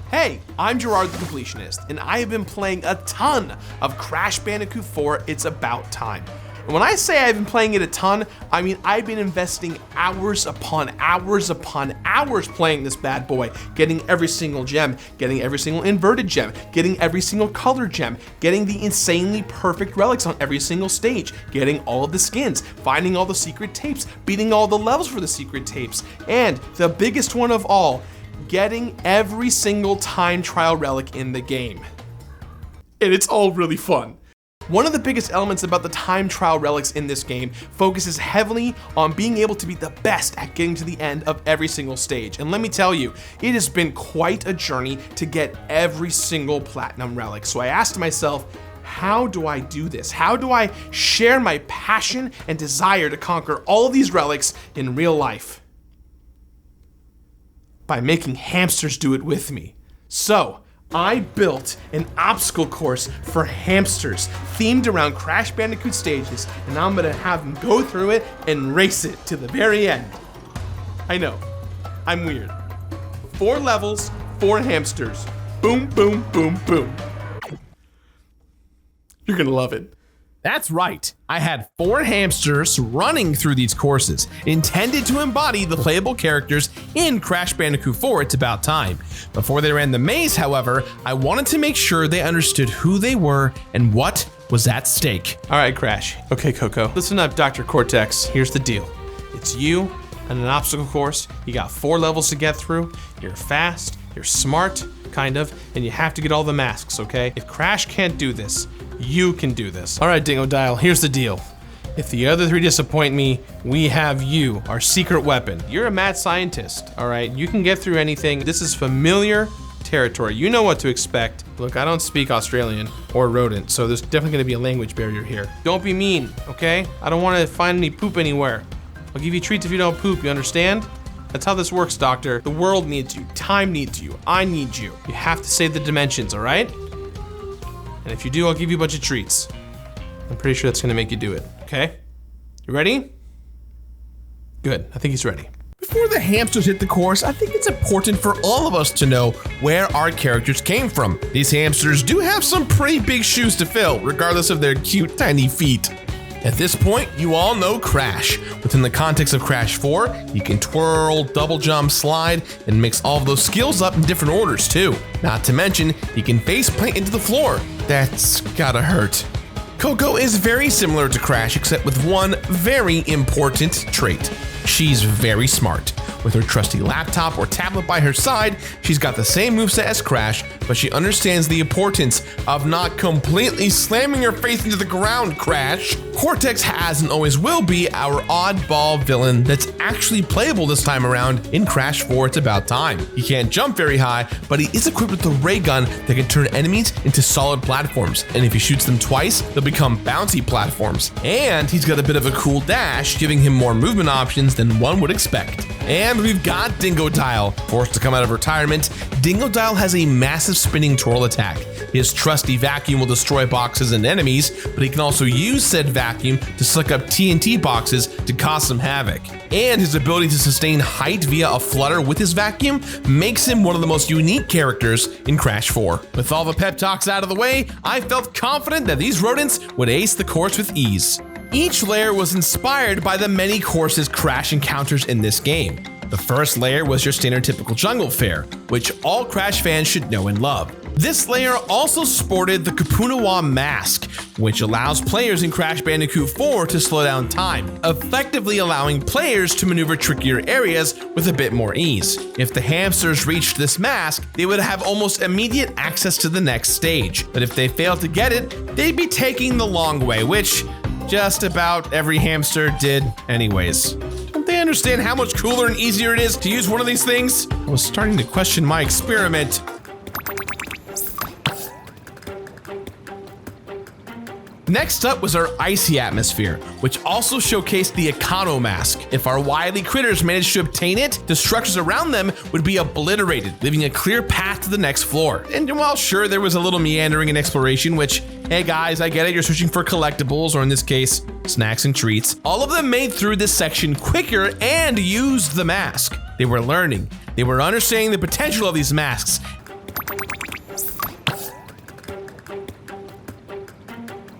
Hey, I'm Gerard the Completionist, and I have been playing a ton of Crash Bandicoot 4 It's About Time. And when I say I've been playing it a ton, I mean I've been investing hours upon hours upon hours playing this bad boy, getting every single gem, getting every single inverted gem, getting every single colored gem, getting the insanely perfect relics on every single stage, getting all of the skins, finding all the secret tapes, beating all the levels for the secret tapes, and the biggest one of all, getting every single time trial relic in the game. And it's all really fun. One of the biggest elements about the time trial relics in this game focuses heavily on being able to be the best at getting to the end of every single stage. And let me tell you, it has been quite a journey to get every single platinum relic. So I asked myself, how do I do this? How do I share my passion and desire to conquer all of these relics in real life? By making hamsters do it with me. So, I built an obstacle course for hamsters themed around Crash Bandicoot stages, and I'm gonna have them go through it and race it to the very end. I know, I'm weird. 4 levels, 4 hamsters. Boom, boom, boom, boom. You're gonna love it. That's right. I had 4 hamsters running through these courses, intended to embody the playable characters in Crash Bandicoot 4 It's About Time. Before they ran the maze, however, I wanted to make sure they understood who they were and what was at stake. All right, Crash. Okay, Coco. Listen up, Dr. Cortex. Here's the deal. It's you and an obstacle course. You got 4 levels to get through. You're fast, you're smart, kind of, and you have to get all the masks, okay? If Crash can't do this, you can do this. All right, Dingodile, here's the deal. If the other 3 disappoint me, we have you, our secret weapon. You're a mad scientist, all right? You can get through anything. This is familiar territory. You know what to expect. Look, I don't speak Australian or rodent, so there's definitely gonna be a language barrier here. Don't be mean, okay? I don't wanna find any poop anywhere. I'll give you treats if you don't poop, you understand? That's how this works, Doctor. The world needs you, time needs you, I need you. You have to save the dimensions, all right? And if you do, I'll give you a bunch of treats. I'm pretty sure that's gonna make you do it, okay? You ready? Good, I think he's ready. Before the hamsters hit the course, I think it's important for all of us to know where our characters came from. These hamsters do have some pretty big shoes to fill, regardless of their cute, tiny feet. At this point, you all know Crash. Within the context of Crash 4, you can twirl, double jump, slide, and mix all of those skills up in different orders too. Not to mention, you can face plant into the floor. That's gotta hurt. Coco is very similar to Crash, except with one very important trait. She's very smart. With her trusty laptop or tablet by her side, she's got the same moveset as Crash, but she understands the importance of not completely slamming her face into the ground, Crash. Cortex has and always will be our oddball villain that's actually playable this time around in Crash 4 It's About Time. He can't jump very high, but he is equipped with a ray gun that can turn enemies into solid platforms, and if he shoots them twice, they'll become bouncy platforms. And he's got a bit of a cool dash, giving him more movement options than one would expect. And we've got Dingodile. Forced to come out of retirement, Dingodile has a massive spinning twirl attack. His trusty vacuum will destroy boxes and enemies, but he can also use said vacuum to suck up TNT boxes to cause some havoc. And his ability to sustain height via a flutter with his vacuum makes him one of the most unique characters in Crash 4. With all the pep talks out of the way, I felt confident that these rodents would ace the course with ease. Each layer was inspired by the many courses Crash encounters in this game. The first layer was your standard typical jungle fare, which all Crash fans should know and love. This layer also sported the Kapunawa mask, which allows players in Crash Bandicoot 4 to slow down time, effectively allowing players to maneuver trickier areas with a bit more ease. If the hamsters reached this mask, they would have almost immediate access to the next stage, but if they failed to get it, they'd be taking the long way, which just about every hamster did anyways. Don't they understand how much cooler and easier it is to use one of these things? I was starting to question my experiment. Next up was our icy atmosphere, which also showcased the Econo mask. If our wily critters managed to obtain it, the structures around them would be obliterated, leaving a clear path to the next floor. And while sure there was a little meandering and exploration, which, hey guys, I get it, you're searching for collectibles, or in this case, snacks and treats, all of them made through this section quicker and used the mask. They were learning. They were understanding the potential of these masks.